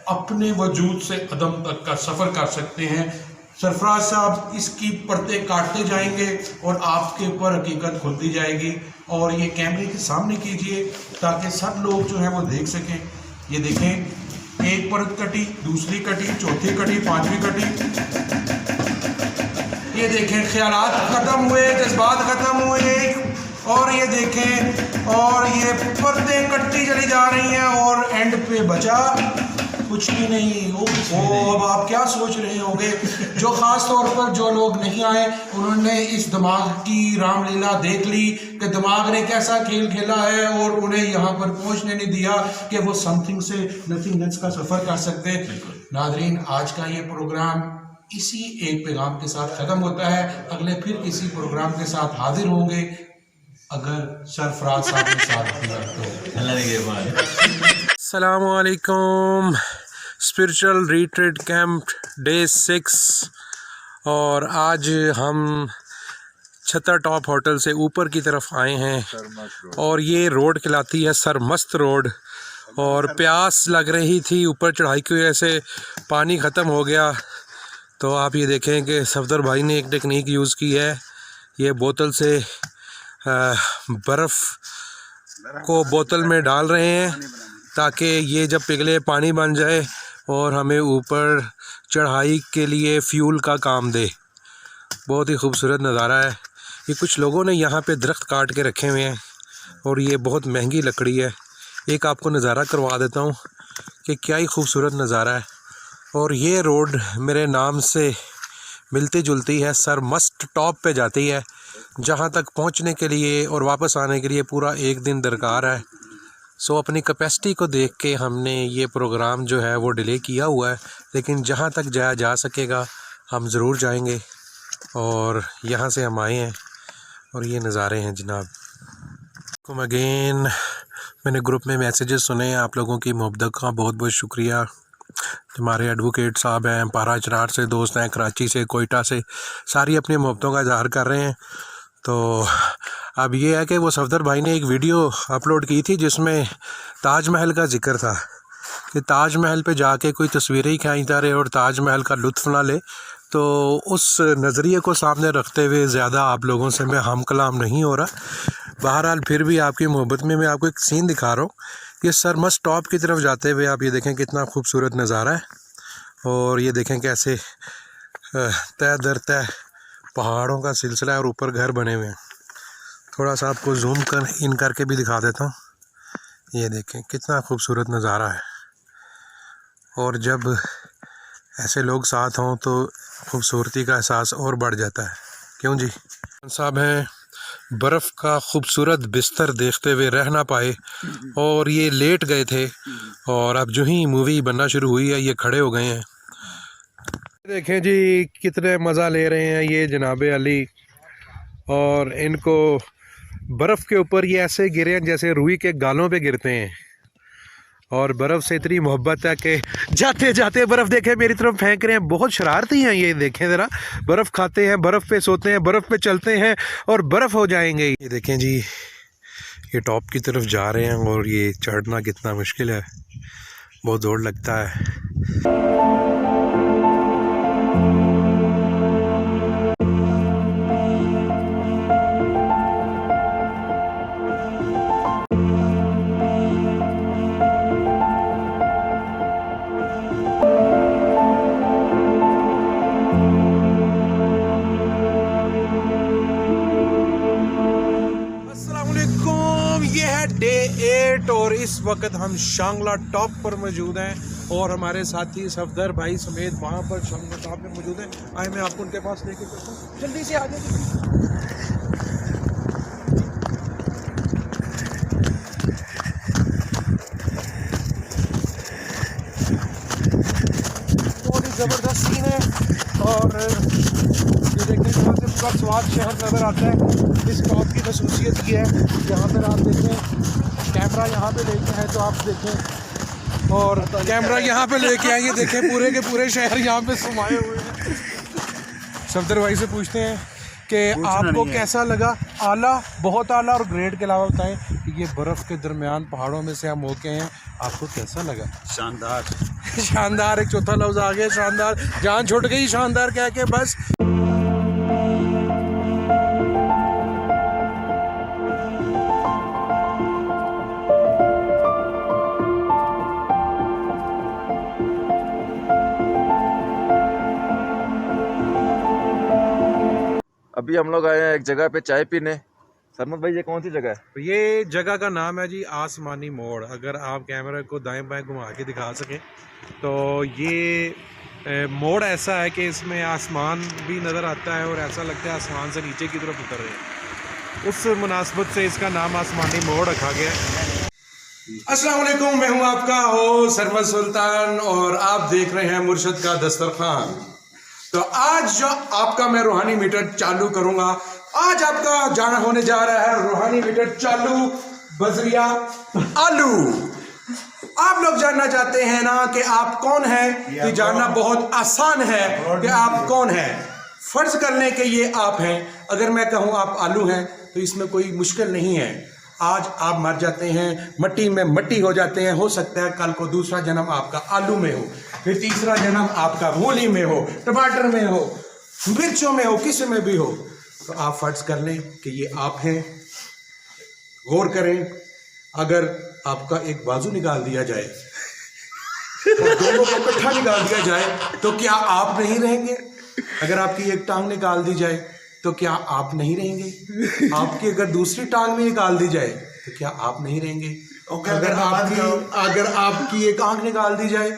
अपने वजूद से अदम तक का सफर कर सकते हैं। सरफराज साहब इसकी परतें काटते जाएंगे और आपके ऊपर हकीकत खुलती जाएगी। और ये कैमरे के सामने कीजिए ताकि सब लोग जो है वो देख सकें। ये देखें, एक परत कटी, दूसरी कटी, चौथी कटी, पांचवी कटी। ये देखें, ख्यालात खत्म हुए, जज्बात खत्म हुए। और ये देखें, और ये परतें कटती चली जा रही हैं और एंड पे बचा कुछ भी नहीं। ओ अब आप क्या सोच रहे होंगे, जो खास तौर पर जो लोग नहीं आए उन्होंने इस दिमाग की रामलीला देख ली कि दिमाग ने कैसा खेल खेला है और उन्हें यहाँ पर पहुँचने नहीं दिया कि वो समथिंग से नथिंगनेस का सफ़र कर सकते। नादरीन, आज का ये प्रोग्राम इसी एक पैगाम के साथ ख़त्म होता है। अगले फिर किसी प्रोग्राम के साथ हाजिर होंगे अगर सरफराज साहब ने साथ दिया तो। अल्लाह ने के अस्सलाम वालेकुम। स्पिरिचुअल रिट्रीट कैंप डे 6 और आज हम छत्ता टॉप होटल से ऊपर की तरफ आए हैं और ये रोड कहलाती है सरमस्त रोड। और प्यास लग रही थी, ऊपर चढ़ाई की वजह से पानी ख़त्म हो गया। तो आप ये देखें कि सफदर भाई ने एक टेक्निक यूज़ की है, ये बोतल से बर्फ़ को बोतल में डाल रहे हैं ताकि ये जब पिघले पानी बन जाए और हमें ऊपर चढ़ाई के लिए फ्यूल का काम दे। बहुत ही खूबसूरत नज़ारा है। ये कुछ लोगों ने यहाँ पे दरख्त काट के रखे हुए हैं और ये बहुत महंगी लकड़ी है। एक आपको नज़ारा करवा देता हूँ कि क्या ही खूबसूरत नज़ारा है। और ये रोड मेरे नाम से मिलती जुलती है, सरमस्त टॉप पे जाती है, जहाँ तक पहुँचने के लिए और वापस आने के लिए पूरा एक दिन दरकार है। सो अपनी कैपेसिटी को देख के हमने ये प्रोग्राम जो है वो डिले किया हुआ है, लेकिन जहाँ तक जाया जा सकेगा हम ज़रूर जाएंगे। और यहाँ से हम आए हैं और ये नज़ारे हैं जनाब। कम अगेन, मैंने ग्रुप में मैसेजेस सुने, आप लोगों की मोहब्बत का बहुत बहुत शुक्रिया। हमारे एडवोकेट साहब हैं, पारा चरार से दोस्त हैं, कराची से, कोयटा से, सारी अपनी मोहब्बतों का इज़हार कर रहे हैं। तो अब ये है कि वो सफदर भाई ने एक वीडियो अपलोड की थी जिसमें ताजमहल का जिक्र था कि ताजमहल पे जाके कोई तस्वीरें ही खींचता रहे और ताजमहल का लुत्फ़ ना ले। तो उस नज़रिए को सामने रखते हुए ज़्यादा आप लोगों से मैं हम कलाम नहीं हो रहा। बहरहाल फिर भी आपकी मोहब्बत में मैं आपको एक सीन दिखा रहा हूँ। ये सरमस्त टॉप की तरफ जाते हुए आप ये देखें कितना खूबसूरत नज़ारा है। और ये देखें कैसे तय दर तय पहाड़ों का सिलसिला है और ऊपर घर बने हुए हैं। थोड़ा सा आपको जूम इन करके भी दिखा देता हूँ। ये देखें कितना खूबसूरत नज़ारा है। और जब ऐसे लोग साथ हों तो खूबसूरती का एहसास और बढ़ जाता है, क्यों जी? साहब हैं, बर्फ़ का खूबसूरत बिस्तर देखते हुए रह ना पाए और ये लेट गए थे, और अब जो ही मूवी बनना शुरू हुई है ये खड़े हो गए हैं। देखें जी कितने मज़ा ले रहे हैं ये जनाब अली, और इनको बर्फ़ के ऊपर ये ऐसे गिरे हैं जैसे रुई के गालों पे गिरते हैं, और बर्फ़ से इतनी मोहब्बत है कि जाते जाते बर्फ़ देखें मेरी तरफ फेंक रहे हैं। बहुत शरारती हैं ये, देखें ज़रा, बर्फ़ खाते हैं, बर्फ़ पे सोते हैं, बर्फ़ पे चलते हैं और बर्फ़ हो जाएंगे। ये देखें जी ये टॉप की तरफ जा रहे हैं और ये चढ़ना कितना मुश्किल है, बहुत जोर लगता है। ये है डे 8 और इस वक्त हम शांगला टॉप पर मौजूद हैं और हमारे साथी सफदर भाई समेत वहाँ पर शांगला टॉप में मौजूद हैं। आए मैं आपको उनके पास लेके चलता हूँ, जल्दी से आ जाइए। बहुत ही ज़बरदस्त सीन है और ये देखने यहाँ से पूरा स्वाद शहर नज़र आता है। इस टॉप की खसूसियत ये है, यहाँ पर आप देखें कैमरा यहाँ पे लेके आए तो आप देखें, और कैमरा यहाँ पे लेके आए, ये देखें पूरे के पूरे शहर यहाँ पे समाये हुए हैं। सफदर भाई से पूछते हैं कि आपको कैसा लगा। आला, बहुत आला, और ग्रेड के अलावा बताएं कि ये बर्फ़ के दरमियान पहाड़ों में से हम होके हैं, आपको कैसा लगा। शानदार। शानदार, एक चौथा लफ्ज़ आ गया, शानदार, जान छूट गई शानदार कह के बस। अभी हम लोग आए हैं एक जगह पे चाय पीने। सरमत भाई ये कौन सी जगह है? ये जगह का नाम है जी आसमानी मोड़। अगर आप कैमरे को दाएं बाएं घुमा के दिखा सकें तो ये मोड़ ऐसा है कि इसमें आसमान भी नज़र आता है और ऐसा लगता है आसमान से नीचे की तरफ उतर रहे हैं। उस मुनासबत से इसका नाम आसमानी मोड़ रखा गया है। अस्सलाम वालेकुम, मैं हूं आपका होस्ट सरमत सुल्तान और आप देख रहे हैं मुर्शद का दस्तरखान। तो आज जो आपका मैं रूहानी मीटर चालू करूंगा, आज आपका जाना होने जा रहा है रूहानी मीटर चालू बजरिया आलू। आप लोग जानना चाहते हैं ना कि आप कौन हैं, ये जानना बहुत आसान है कि आप कौन हैं। फर्ज कर लें कि ये आप हैं, अगर मैं कहूँ आप आलू हैं तो इसमें कोई मुश्किल नहीं है। आज आप मर जाते हैं, मट्टी में मट्टी हो जाते हैं, हो सकता है कल को दूसरा जन्म आपका आलू में हो, फिर तीसरा जन्म आपका मूली में हो, टमाटर में हो, मिर्चों में हो, किसी में भी हो। तो आप फर्ज कर लें कि ये आप हैं। गौर करें, अगर आपका एक बाजू निकाल दिया जाए और दोनों को इकट्ठा निकाल दिया जाए तो क्या आप नहीं रहेंगे? अगर आपकी एक टांग निकाल दी जाए तो क्या आप नहीं रहेंगे? आपकी अगर दूसरी टांग भी निकाल दी जाए तो क्या आप नहीं रहेंगे? अगर आपकी एक आंख निकाल दी जाए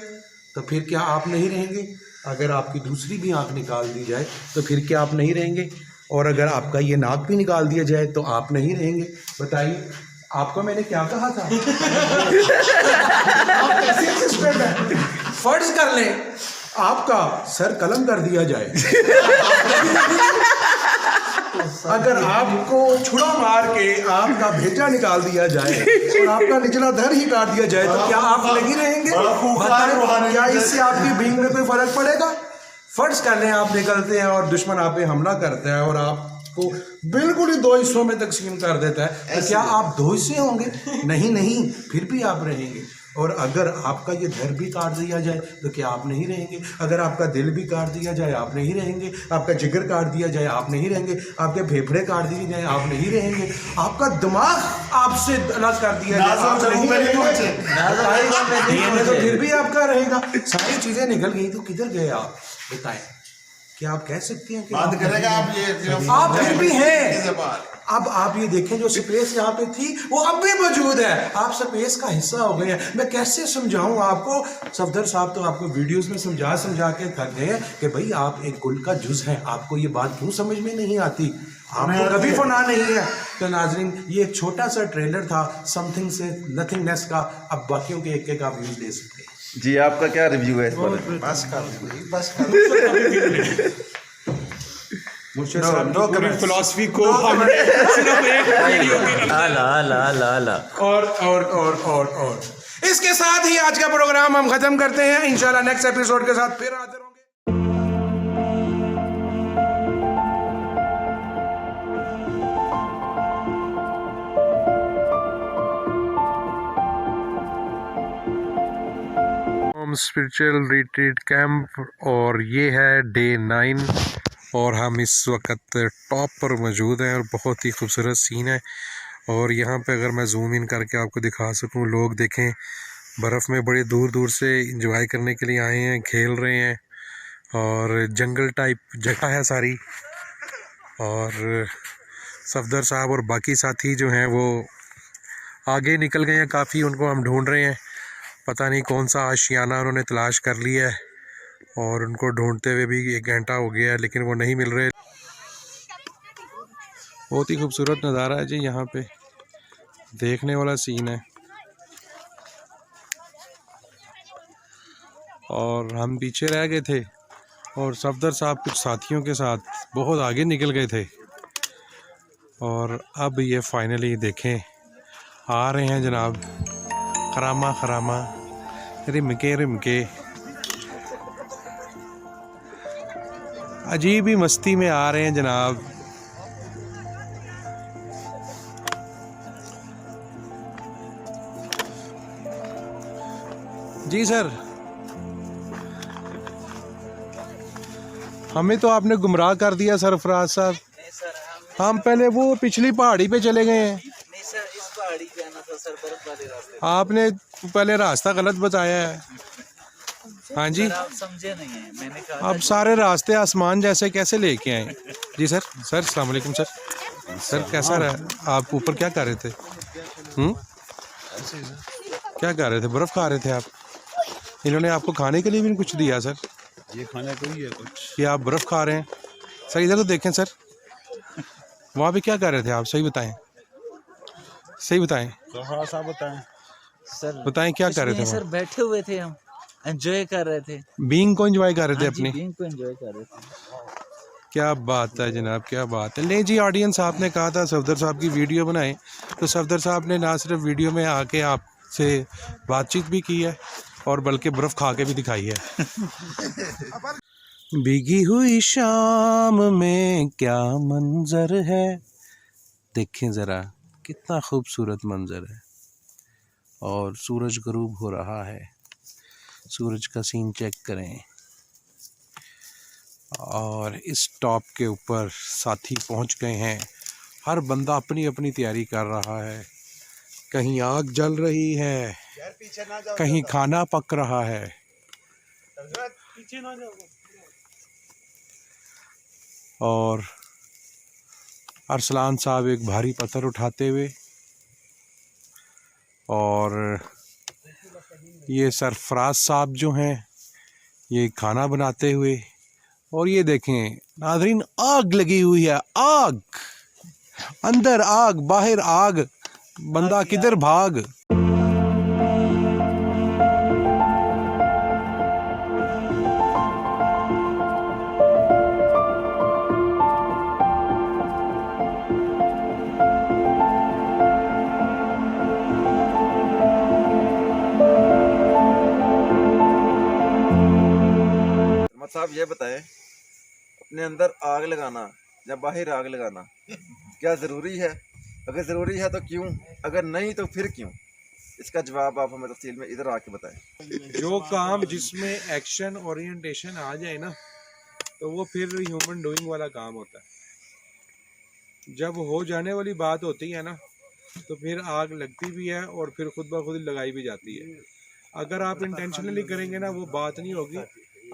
तो फिर क्या आप नहीं रहेंगे? अगर आपकी दूसरी भी आंख निकाल दी जाए तो फिर क्या आप नहीं रहेंगे? और अगर आपका ये नाक भी निकाल दिया जाए तो आप नहीं रहेंगे? बताइए, आपको मैंने क्या कहा था? आप कैसे असिस्टेंट हैं? फर्ज कर लें आपका सर कलम कर दिया जाए, अगर आपको छुरा मार के आपका भेजा निकाल दिया जाए और आपका निचला धर ही काट दिया जाए तो क्या आप नहीं रहेंगे? बताएं, क्या इससे आपकी बींग में कोई फर्क पड़ेगा? फर्ज कर लें आप निकलते हैं और दुश्मन आप पे हमला करता है और आपको बिल्कुल ही दो हिस्सों में तकसीम कर देता है, तो क्या आप दो हिस्से होंगे? नहीं, फिर भी आप रहेंगे। और अगर आपका ये धर भी काट दिया जाए तो क्या आप नहीं रहेंगे? अगर आपका दिल भी काट दिया जाए आप नहीं रहेंगे? आपका जिगर काट दिया जाए आप नहीं रहेंगे? आपके फेफड़े काट दिए जाए आप नहीं रहेंगे? आपका दिमाग आपसे अलग कर दिया जाए आप नहीं रहेंगे? तो फिर भी आपका रहेगा। सारी चीज़ें निकल गई तो किधर गए आप? बताएं, क्या आप कह सकती हैं कि बात करेगा आप ये आप फिर भी हैं। अब आप ये देखें, जो स्पेस यहाँ पे थी वो अब भी मौजूद है, आप स्पेस का हिस्सा हो गए हैं। मैं कैसे समझाऊं आपको? सफदर साहब तो आपको वीडियोस में समझा समझा के थक गए हैं कि भाई आप एक गुल का जुज हैं, आपको ये बात क्यों समझ में नहीं आती, आपको कभी फना नहीं है। तो नाजरीन, ये एक छोटा सा ट्रेलर था समथिंग से नथिंगनेस का। अब बाकियों के एक आप व्यूज दे सकते हैं। जी, आपका क्या रिव्यू है इस पर? पूरी फिलॉसफी को हमने सिर्फ एक वीडियो के और इसके साथ ही आज का प्रोग्राम हम खत्म करते हैं। इंशाल्लाह नेक्स्ट एपिसोड के साथ फिर हाजिर होंगे। स्पिरिचुअल रिट्रीट कैंप और ये है डे 9 और हम इस वक्त टॉप पर मौजूद हैं और बहुत ही खूबसूरत सीन है। और यहाँ पे अगर मैं जूम इन करके आपको दिखा सकूँ, लोग देखें बर्फ़ में बड़े दूर दूर से इंजॉय करने के लिए आए हैं, खेल रहे हैं और जंगल टाइप जगह है सारी। और सफदर साहब और बाकी साथी जो हैं वो आगे निकल गए हैं काफ़ी, उनको हम ढूंढ रहे हैं। पता नहीं कौन सा आशियाना उन्होंने तलाश कर लिया है और उनको ढूंढते हुए भी 1 घंटा हो गया है, लेकिन वो नहीं मिल रहे। बहुत ही खूबसूरत नज़ारा है जी, यहाँ पे देखने वाला सीन है। और हम पीछे रह गए थे और सफदर साहब कुछ साथियों के साथ बहुत आगे निकल गए थे। और अब ये फाइनली देखें आ रहे हैं जनाब, खरामा खरामा रिमके रिमके, अजीब ही मस्ती में आ रहे हैं जनाब। जी सर, हमें तो आपने गुमराह कर दिया सरफराज साहब। हम पहले वो पिछली पहाड़ी पे चले गए हैं। नहीं सर, इस पहाड़ी पे आना था सर, बर्फ वाले रास्ते। आपने पहले रास्ता गलत बताया है। हाँ जी, सर, आप समझे नहीं है, मैंने कहा अब सारे रास्ते आसमान जैसे कैसे लेके आए? जी सर। सर अस्सलाम वालेकुम सर। सर कैसा रहा? आप ऊपर क्या कर रहे थे? क्या कर रहे थे? बर्फ़ खा रहे थे आप? इन्होंने आपको खाने के लिए भी कुछ दिया सर? ये खाने को ही है कुछ। कि आप बर्फ़ खा रहे हैं? सर इधर तो देखें सर, वहाँ पे क्या कर रहे थे आप? सही बताएं, सही बताएं, थोड़ा सा बताएं। सर बताएं क्या कुछ कर रहे नहीं थे सर, वहाँ? बैठे हुए थे, हम एंजॉय कर रहे थे। बीइंग को एंजॉय कर रहे थे हाँ जी, अपनी? बीइंग को एंजॉय कर रहे थे। क्या बात है जनाब, क्या बात है। ले जी, ऑडियंस आपने कहा था सफदर साहब की वीडियो बनाएं, तो सफदर साहब ने ना सिर्फ वीडियो में आके आपसे बातचीत भी की है और बल्कि बर्फ़ खा के भी दिखाई है। भीगी हुई शाम में क्या मंजर है, देखें ज़रा कितना खूबसूरत मंजर है। और सूरज गरूब हो रहा है, सूरज का सीन चेक करें। और इस टॉप के ऊपर साथी पहुंच गए हैं, हर बंदा अपनी अपनी तैयारी कर रहा है। कहीं आग जल रही है, कहीं खाना पक रहा है। और अरसलान साहब एक भारी पत्थर उठाते हुए, और ये सरफराज साहब जो हैं ये खाना बनाते हुए। और ये देखें नाज़रीन, आग लगी हुई है, आग, अंदर आग बाहर आग, बंदा किधर भाग। साहब ये बताएं, अपने अंदर आग लगाना या बाहर आग लगाना क्या ज़रूरी है? अगर ज़रूरी है तो क्यों, अगर नहीं तो फिर क्यों? इसका जवाब आप हमें तफसील में इधर आके बताएं। जो काम जिसमें एक्शन ओरिएंटेशन आ जाए ना, तो वो फिर ह्यूमन डूइंग वाला काम होता है। जब हो जाने वाली बात होती है ना, तो फिर आग लगती भी है और फिर खुद ब खुद लगाई भी जाती है। अगर आप इंटेंशनली करेंगे ना, वो बात नहीं होगी।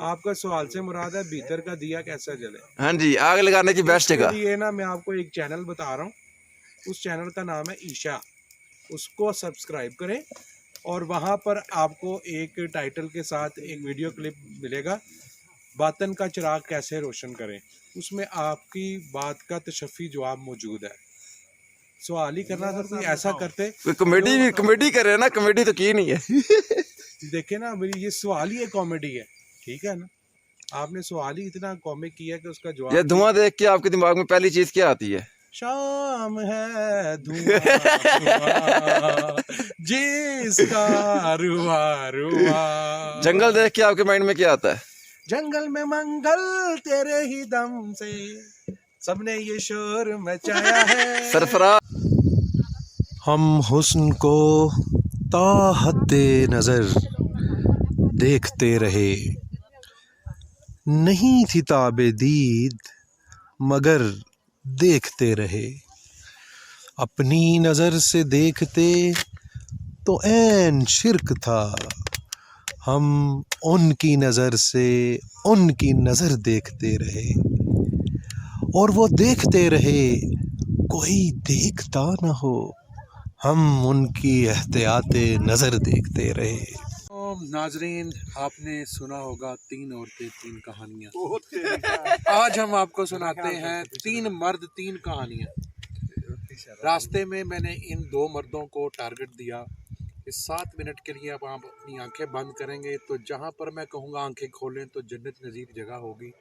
आपका सवाल से मुराद है भीतर का दिया कैसा जले। हाँ जी, आग लगाने की बेस्ट जगह। ये ना मैं आपको एक चैनल बता रहा हूँ, उस चैनल का नाम है ईशा, उसको सब्सक्राइब करें और वहाँ पर आपको एक टाइटल के साथ एक वीडियो क्लिप मिलेगा, बातन का चिराग कैसे रोशन करें। उसमें आपकी बात का तशफ़ी जवाब मौजूद है। सवाल ही करना था, कोई ऐसा करते कॉमेडी कर रहे हैं ना, कॉमेडी तो की नहीं है। देखे ना, मेरी ये सवाल ही एक कॉमेडी है, ठीक है ना। आपने सवाल ही इतना कॉमिक किया कि उसका जवाब। ये धुआं देख के आपके दिमाग में पहली चीज क्या आती है? शाम है धुआं जिसका रुआ रुआ। जंगल देख के आपके माइंड में क्या आता है? जंगल में मंगल तेरे ही दम से सबने ये शोर मचाया है। सरफराज। हम हुस्न को ताहद्दे नजर देखते रहे, नहीं थी ताबे दीद मगर देखते रहे। अपनी नजर से देखते तो ऐन शिर्क था, हम उनकी नजर से उनकी नजर देखते रहे और वो देखते रहे कोई देखता न हो, हम उनकी एहतियाते नजर देखते रहे। तो नाजरीन, आपने सुना होगा 3 औरतें 3 कहानियाँ। आज हम आपको सुनाते हैं 3 मर्द 3 कहानियाँ। रास्ते में मैंने इन 2 मर्दों को टारगेट दिया कि 7 मिनट के लिए अब आप अपनी आंखें बंद करेंगे तो जहाँ पर मैं कहूँगा आंखें खोलें तो जन्नत नज़ीर जगह होगी।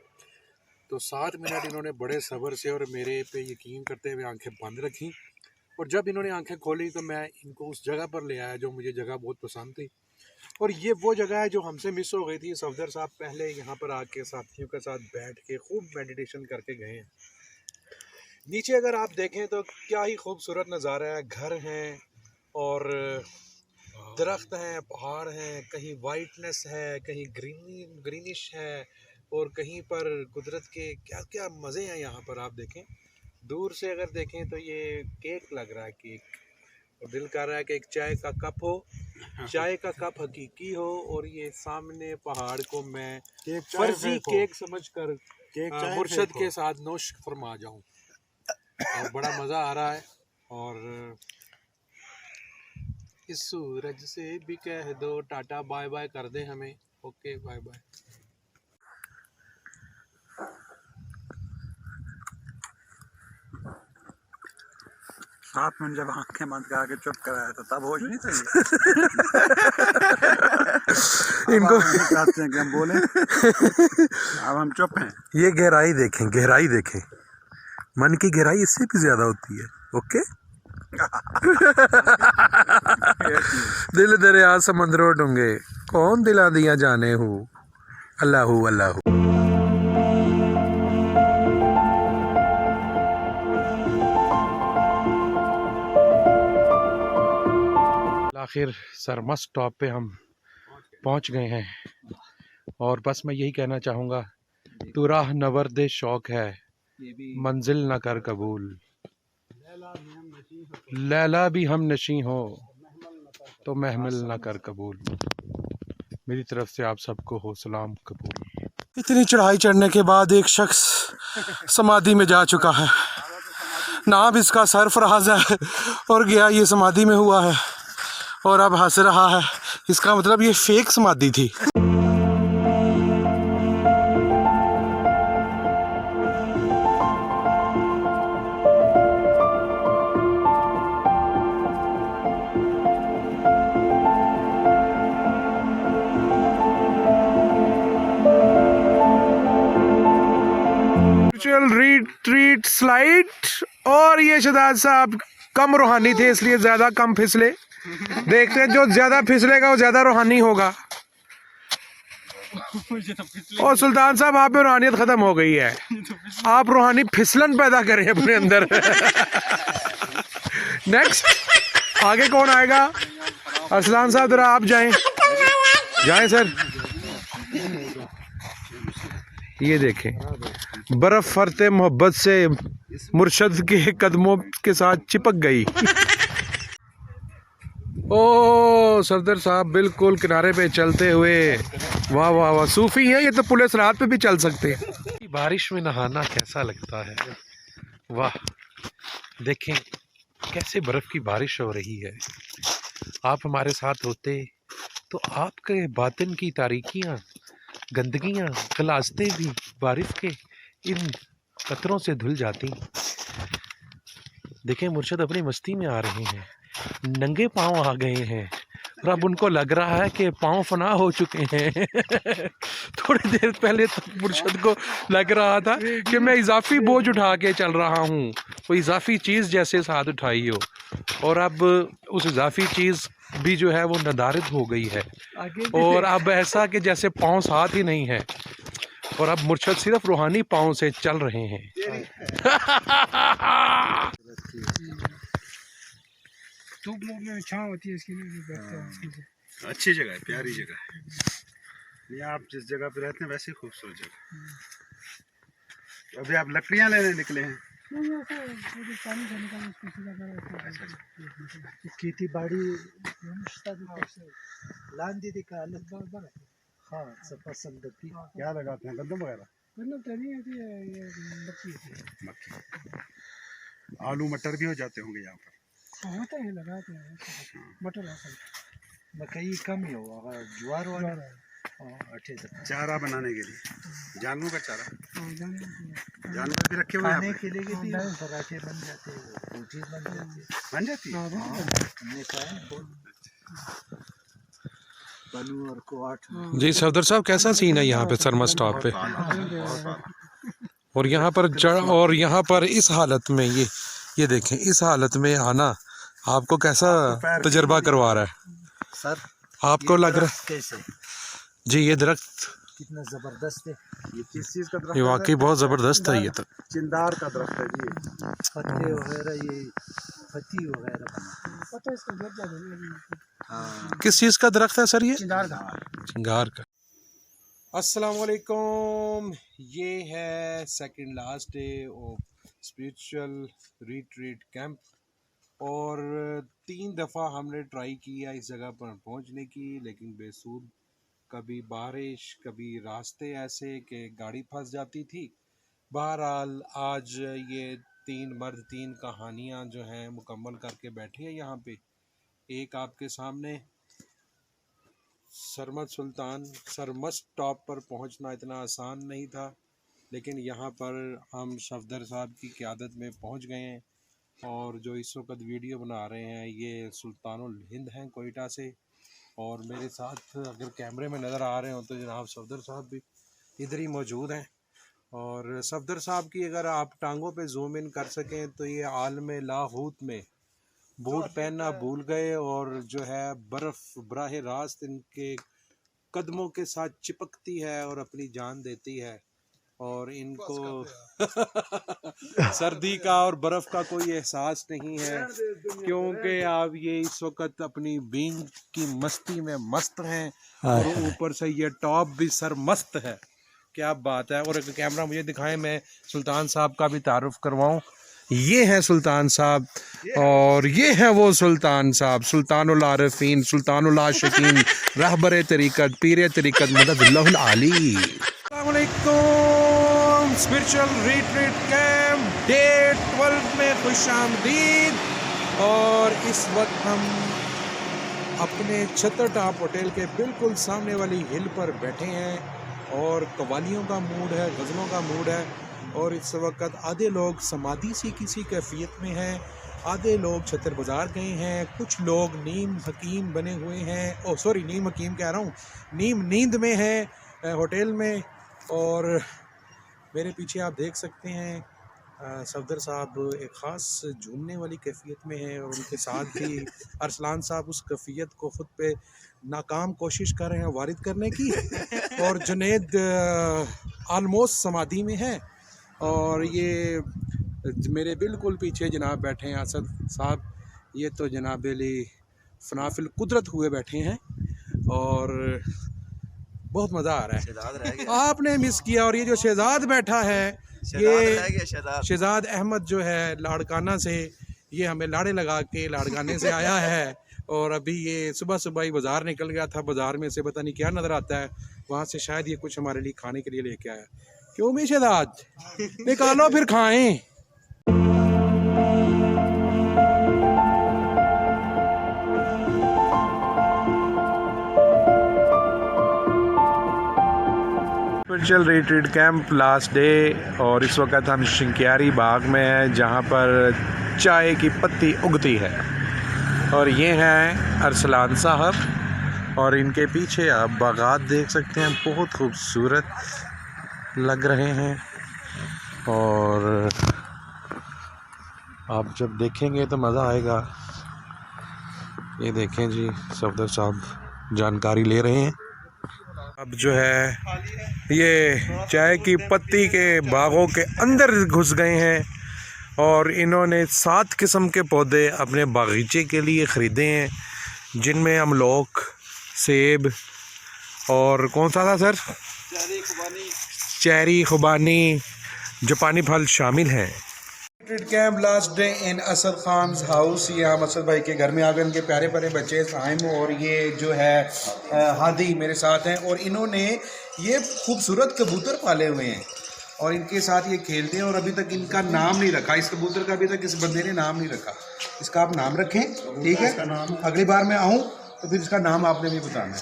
तो 7 मिनट इन्होंने बड़े सब्र से और मेरे पे यकीन करते हुए आंखें बंद रखी, और जब इन्होंने आंखें खोली तो मैं इनको उस जगह पर ले आया जो मुझे जगह बहुत पसंद थी। और ये वो जगह है जो हमसे मिस हो गई थी। सफदर साहब पहले यहाँ पर आके साथियों के साथ बैठ के खूब मेडिटेशन करके गए हैं। नीचे अगर आप देखें तो क्या ही खूबसूरत नज़ारा है, घर हैं और दरख्त हैं, पहाड़ हैं, कहीं वाइटनेस है, कहीं ग्रीनिश है और कहीं पर कुदरत के क्या क्या मज़े हैं यहाँ पर। आप देखें, दूर से अगर देखें तो ये केक लग रहा है, केक, और दिल कर रहा है कि एक चाय का कप हो, चाय का कप हकीकी हो और ये सामने पहाड़ को मैं फर्जी केक समझकर मुर्शद के साथ नोश फरमा जाऊं। और बड़ा मज़ा आ रहा है। और इस सूरज से भी कह दो टाटा बाय बाय कर दे हमें। Okay, bye bye. साथ में जब आंखें बंद करा के चुप कराया था तब होश नहीं था। इनको चाहते हैं कि हम बोले, अब हम चुप हैं। ये गहराई देखें, गहराई देखें, मन की गहराई इससे भी ज्यादा होती है। ओके। दिल दरिया समंदरों डूंगे, कौन दिला दिया जाने हो, अल्लाहू अल्लाहू। आखिर सरमस टॉप पे हम पहुंच गए हैं और बस मैं यही कहना चाहूँगा, तू राह नवर्द शौक है, मंजिल न कर कबूल, लैला भी हम नशी हो तो महमल न कर कबूल। मेरी तरफ से आप सबको हो सलाम कबूल। इतनी चढ़ाई चढ़ने के बाद एक शख्स समाधि में जा चुका है, नाम इसका सरफराज है और गया ये समाधि में हुआ है और अब हंस रहा है। इसका मतलब ये फेक समाधि थी। Retreat slide. और ये शहजाद साहब कम रूहानी थे इसलिए ज्यादा कम फिसले। देखते हैं जो ज्यादा फिसलेगा वो ज्यादा रूहानी होगा। और सुल्तान साहब, आप में रूहानियत खत्म हो गई है, आप रूहानी फिसलन पैदा करें अपने अंदर। नेक्स्ट आगे कौन आएगा? अरसलान साहब जरा आप जाएं, जाएं सर। ये देखें, बर्फ फरते मोहब्बत से मुर्शद के कदमों के साथ चिपक गई। ओ सफदर साहब बिल्कुल किनारे पे चलते हुए, वाह वाह वाह, सूफी है ये तो, पुलिस रात पे भी चल सकते हैं। बारिश में नहाना कैसा लगता है, वाह, देखें कैसे बर्फ़ की बारिश हो रही है। आप हमारे साथ होते तो आपके बातिन की तारीकियाँ, गंदगियाँ, खलास्ते भी बारिश के इन कतरों से धुल जाती। देखें मुर्शद अपनी मस्ती में आ रहे हैं, नंगे पाँव आ गए हैं और अब उनको लग रहा है कि पाँव फना हो चुके हैं। थोड़ी देर पहले तक मुर्शद को लग रहा था कि मैं इजाफी बोझ उठा के चल रहा हूँ, कोई इजाफी चीज़ जैसे साथ उठाई हो, और अब उस इजाफी चीज़ भी जो है वो नदारद हो गई है, और अब ऐसा कि जैसे पाँव साथ ही नहीं है, और अब मुर्शद सिर्फ रूहानी पाँव से चल रहे हैं। धूप में छाँव होती है इसकी, नहीं बैठते हैं इसकी से। अच्छी जगह है, प्यारी जगह है ये। आप जिस जगह पे रहते हैं वैसे ही खूबसूरत जगह। तो अभी आप लकड़ियाँ लेने निकले हैं? खेती बाड़ी लांदी का हाँ सब पसंद होती है। क्या लगाते हैं, गंदम वगैरह? मतलब तैयारी होती है, ये मक्की होती है। मक्की, आलू मटर भी हो जाते होंगे यहाँ पर? होता है, लगाते हैं मटर, मकई कम ही होगा, ज्वार वाला अच्छे से। चारा बनाने के लिए, जानवरों का चारा, जानवर भी रखे हुए खाने के लिए पराठे बन जाते हैं, रोटी बन जाती है, हमने खाया बलू और कोआठ। जी सफदर साहब, कैसा सीन है यहाँ पे सरमस स्टॉप पे, और यहाँ पर इस हालत में, ये देखें, इस हालत में आना आपको कैसा तजर्बा करवा रहा है सर? आपको लग रहा है कैसे जी ये दरख्त कितना जबरदस्त है? ये किस चीज़ का दरख्त ये है? वाकई बहुत ज़बरदस्त है। ये तो चिंदार का दरख्त है जी। पत्ते वगैरह, ये पत्ती वगैरह पता है इसका। हाँ, किस चीज़ का दरख्त है सर? ये चिंगार का। चिंगार का। अस्सलाम वालेकुम, ये है second last day of spiritual retreat camp, और 3 दफ़ा हमने ट्राई किया इस जगह पर पहुंचने की, लेकिन बेसूद, कभी बारिश, कभी रास्ते ऐसे कि गाड़ी फंस जाती थी। बहरहाल आज ये 3 मर्द 3 कहानियां जो हैं मुकम्मल करके बैठे हैं यहाँ पे। एक आपके सामने सरमस टॉप पर पहुंचना इतना आसान नहीं था, लेकिन यहाँ पर हम सफदर साहब की क़यादत में पहुँच गए हैं, और जो इस वक्त वीडियो बना रहे हैं ये सुल्तानुल हिंद हैं कोयटा से, और मेरे साथ अगर कैमरे में नज़र आ रहे हो तो जनाब सफदर साहब भी इधर ही मौजूद हैं। और सफदर साहब की अगर आप टांगों पे जूम इन कर सकें तो ये आलम लाहौत में बूट पहनना भूल गए, और जो है बर्फ़ बराह रास्त इनके कदमों के साथ चिपकती है और अपनी जान देती है, और इनको सर्दी का और बर्फ़ का कोई एहसास नहीं है, क्योंकि आप ये इस वक्त अपनी बींग की मस्ती में मस्त हैं, और ऊपर से ये टॉप भी सर मस्त है। क्या बात है। और एक कैमरा मुझे दिखाएं, मैं सुल्तान साहब का भी तारुफ करवाऊं। ये है सुल्तान साहब, और ये है वो सुल्तान साहब, सुल्तानुल आरिफीन, सुल्तानुल आशिकीन, रहबर तरीक़त, पीर तरीक़त मददुल्लाहुल आली। अस्सलाम वालेकुम, स्पिरिचुअल रिट्रीट कैंप डे 12 में खुशामदीद। और इस वक्त हम अपने छतर टॉप होटल के बिल्कुल सामने वाली हिल पर बैठे हैं, और कवालियों का मूड है, गज़लों का मूड है, और इस वक्त आधे लोग समाधि सी किसी कैफियत में हैं, आधे लोग छतर बाज़ार गए हैं, कुछ लोग नीम हकीम बने हुए हैं, नीम हकीम कह रहा हूँ, नीम नींद में है होटल में। और मेरे पीछे आप देख सकते हैं सफदर साहब एक ख़ास झूमने वाली कैफियत में हैं, और उनके साथ भी अरसलान साहब उस कैफियत को ख़ुद पे नाकाम कोशिश कर रहे हैं वारिद करने की, और जुनैद आलमोस्ट समाधि में है, और ये मेरे बिल्कुल पीछे जनाब बैठे हैं असद साहब, ये तो जनाब अली फनाफिल कुदरत हुए बैठे हैं, और बहुत मज़ा आ रहा है। आपने मिस किया। और ये जो शहजाद बैठा है, ये शहजाद अहमद जो है लाड़काना से, ये हमें लाड़े लगा के लाड़काने से आया है, और अभी ये सुबह सुबह ही बाज़ार निकल गया था, बाज़ार में से पता नहीं क्या नज़र आता है, वहाँ से शायद ये कुछ हमारे लिए खाने के लिए लेके आया। क्यों मिशेदाद निकालो फिर खाएं। Virtual retreat camp last day, और इस वक्त हम शिंक्यारी बाग में हैं जहाँ पर चाय की पत्ती उगती है। और ये हैं अरसलान साहब, और इनके पीछे आप बागात देख सकते हैं, बहुत खूबसूरत लग रहे हैं। और आप जब देखेंगे तो मज़ा आएगा। ये देखें जी, सफदर साहब जानकारी ले रहे हैं। अब जो है ये चाय की पत्ती के बागों के अंदर घुस गए हैं, और इन्होंने 7 किस्म के पौधे अपने बागीचे के लिए ख़रीदे हैं, जिनमें अमलोक, सेब और कौन सा था सर, चेरी, खुबानी, जापानी फल शामिल हैं। Camp last day in Asad Khan house. ये हम असद भाई के घर में आ गए, उनके प्यारे प्यारे बच्चे साइम और ये जो है हादी मेरे साथ हैं, और इन्होंने ये खूबसूरत कबूतर पाले हुए हैं और इनके साथ ये खेलते हैं, और अभी तक इनका नाम नहीं रखा। इस कबूतर का अभी तक इस बंदे ने नाम नहीं रखा। इसका आप नाम रखें, ठीक है? अगली बार मैं आऊँ तो फिर इसका नाम आपने भी बताना है।